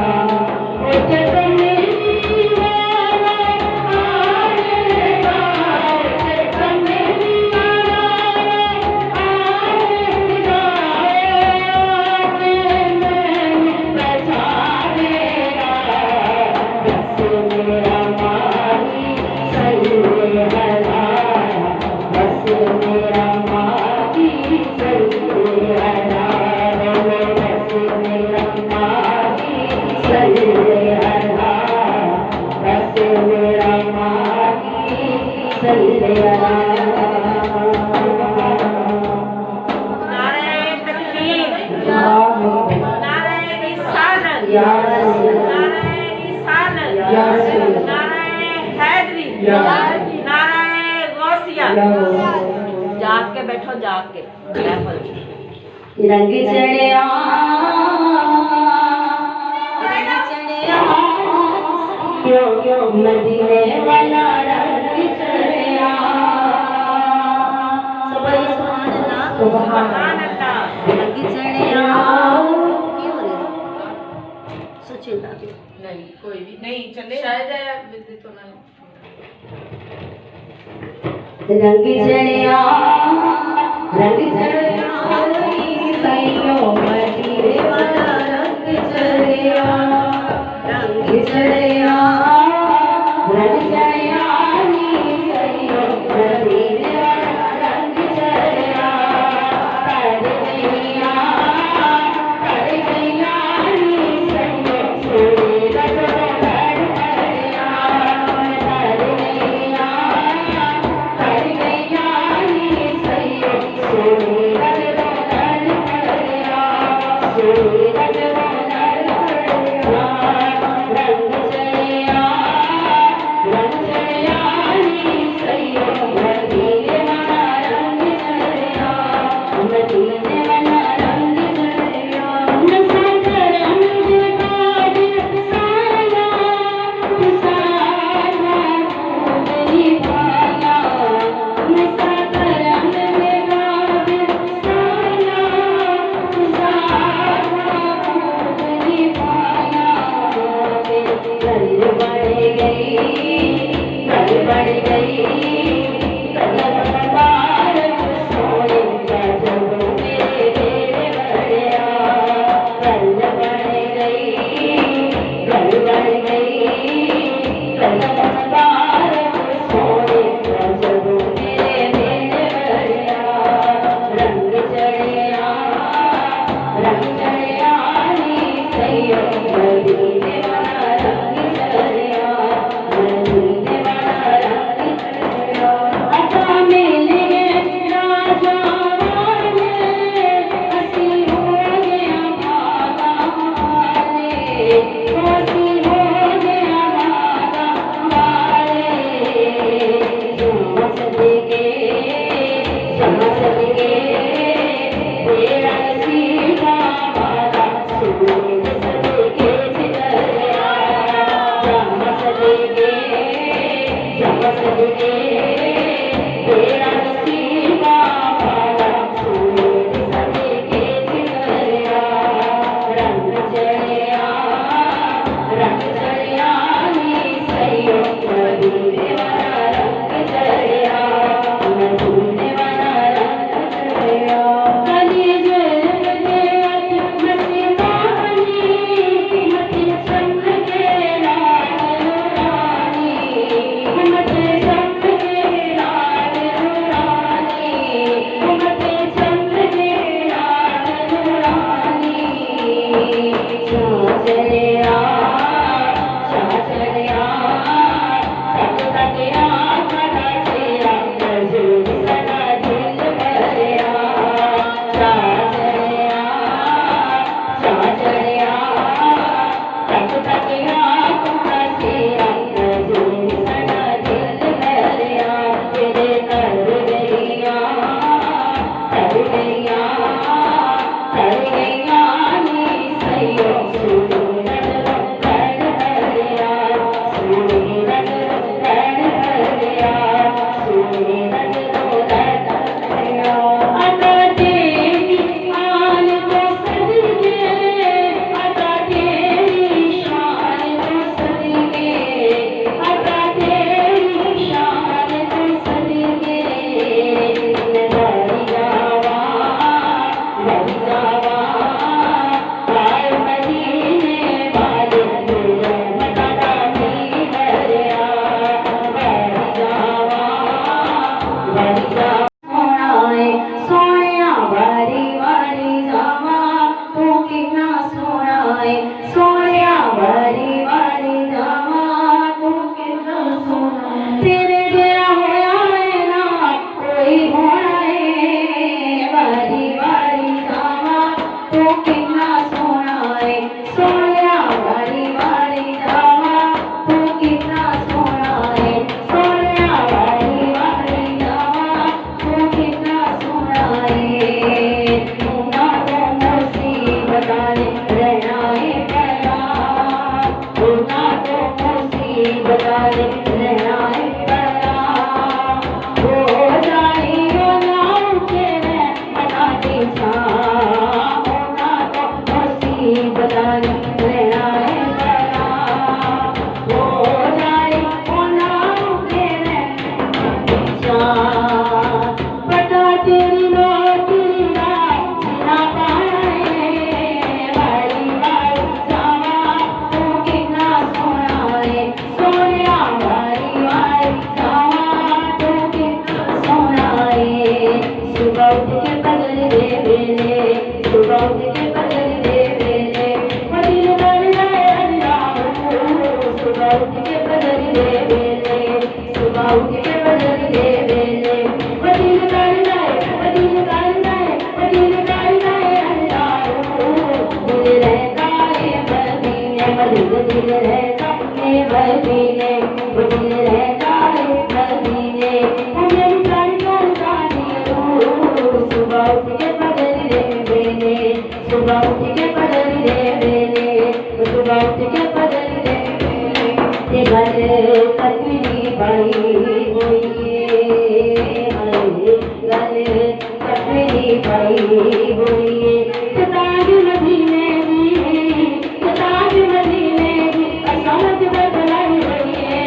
Ram जाग के बैठो, जाग के रंग चढ़िया मदीने वाला रंग चढ़िया। सुभान अल्लाह। रंग चढ़िया सुचिंता नहीं, कोई भी नहीं चले, शायद तो नहीं। रंग चढ़िया रंग चढ़िया सैयो मदीने वाला रंग चढ़िया। रंग चढ़िया रंग चढ़िया सैयो मदीने वाला रंग चढ़िया। कर गैया सैयो सोने लगो लड़ गैया। कर गैया सैयो सोने लगो लड़ गैया। सोने लगो लड़ गैया। रंग चढ़िया सैयो मदीने वाला रंग चढ़िया। मदीने वाला रंग चढ़िया। नशा करम बेकार सारा सारा मेरी भाया। नशा करम बेकार सारा सारा मेरी भाया। घर बढ़ गई कदम बारक सोए जब मेरे बेड़े बढ़िया। घर बढ़ गई कदम बारक सोए जब मेरे बेड़े बढ़िया। रंग चढ़िया सैयो मदीने वाला रंग चढ़िया। मदीने वाला रंग चढ़िया। अता मिले राजा वाले हसी हो गया भागा वाले। हसी हो गया भागा वाले। चमक के तेरा सीधा वाला सूरज सदके जिगरिया। चमक के तेरा सीधा वाला सूरज सदके जिगरिया। रंग चढ़िया सैयो मदीने वाला रंग चढ़िया। मदीने वाला रंग चढ़िया। कली जुल्फ़ मती मानी मती चमके लाल रानी। मती चमके होना तो मुसीबत वाले रहना है बड़ा हो जाए होना उठे में मना की छाँव होना तो मुसीबत वाले रहना है बड़ा हो जाए होना उठे में मना की छाँव पता तेरी नौकरी ना सिना पाए वाली वाली जावा तू कितना सोना है सोनिया वाली वाली जावा तू कितना सोना है सुबह उठ के बदल दे बेले सुबह उठ के बदल दे बेले दिल कर जाए अल्लाह सुबह उठ के बदल दे बेले सुबह उठ के बदल दे बेले दिल कर जाए दिल कर जाए दिल कर जाए अल्लाह दिल रहता है मदीने दिल रहता है मदीने दिल रहता है मदीने मेरी कर कर जानी सुबह उठ के बदल दे बेले सुबह उठ के बदल दे बेले सुबह उठ के बदल दे बेले घर कटनी भाई बोलिए घर कटनी भाई बोलिए ताज मदीने की ताज मदीने की असमत बदलाई बोलिए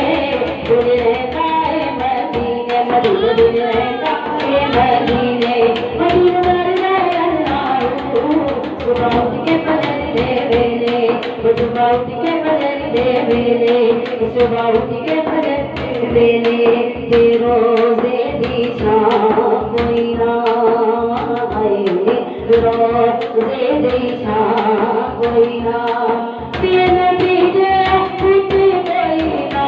दिल रहता है मदीने मदीने दिल रहता है मदीने मदीने कर जाए अल्लाह सुबह उठ के बदल दे बेले सुबह उठ के बदल दे बेले सुबह उठ के बदल दे बेले ते रोज़े दी छाँव कोई ना आए रोज़े दी छाँव कोई ना ते नबी दे पुत कोई ना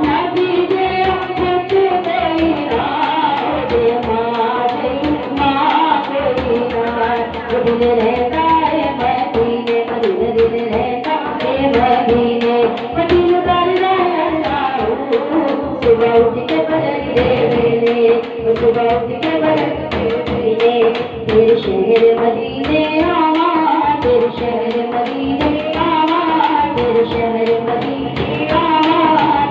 नबी दे पुत कोई ना दे माँ कोई ना दिल रहता है मदीने मदीने दिल रहता है मदीने मदीने कर जाए अल्लाह सुबह उठ के बदल दे बेले सुबह उठ के बदल दे बेले तेरे शहर मदीने आवा तेरे शहर मदीने आवा तेरे शहर मदीने आवा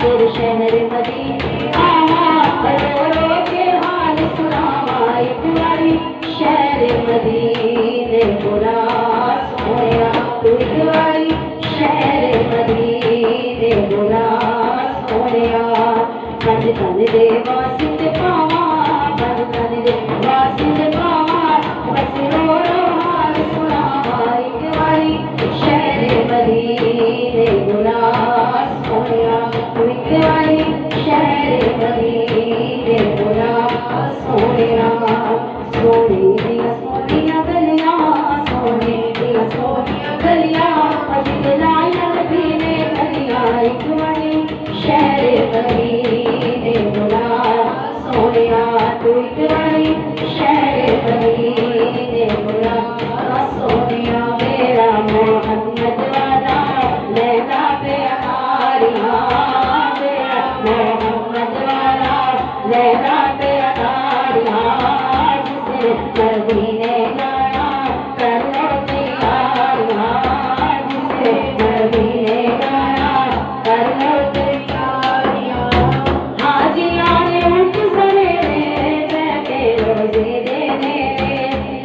तेरे शहर मदीने आवा रो के हाल सुनावा एक बारी शहर मदीने बुला सोया तू एक बारी शहर मदीने बुला सोया बंद कर दे वासित पावा बंद कर दे वासित पावा बस रो हाल सुनावा एक बारी शहर मदीने बुला सोया तू एक बारी शहर मदीने बुला सोया सोने दिया गलियां सोने दिया गलियां अजित लायल भी ने गलियां एक बारी शहर मदीने बुला सोया तू एक बारी शहर मदीने बुला सोया मेरा मोहम्मद वाला लैला प्यारिया मेरा मोहम्मद वाला लैला प्यारिया जिसे मदीने गाया करो तैयारिया जिसे मदीने गाया करो तैयारिया हाजियां ने उठ सवेरे बैठे रोजे देने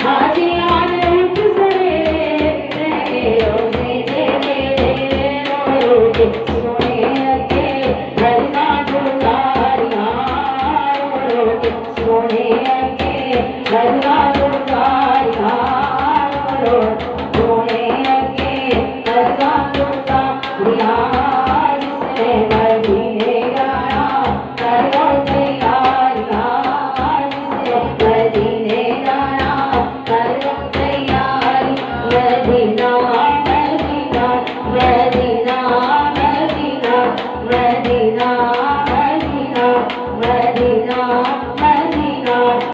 हाजियां ने उठ सवेरे बैठे रोजे देने रो रो के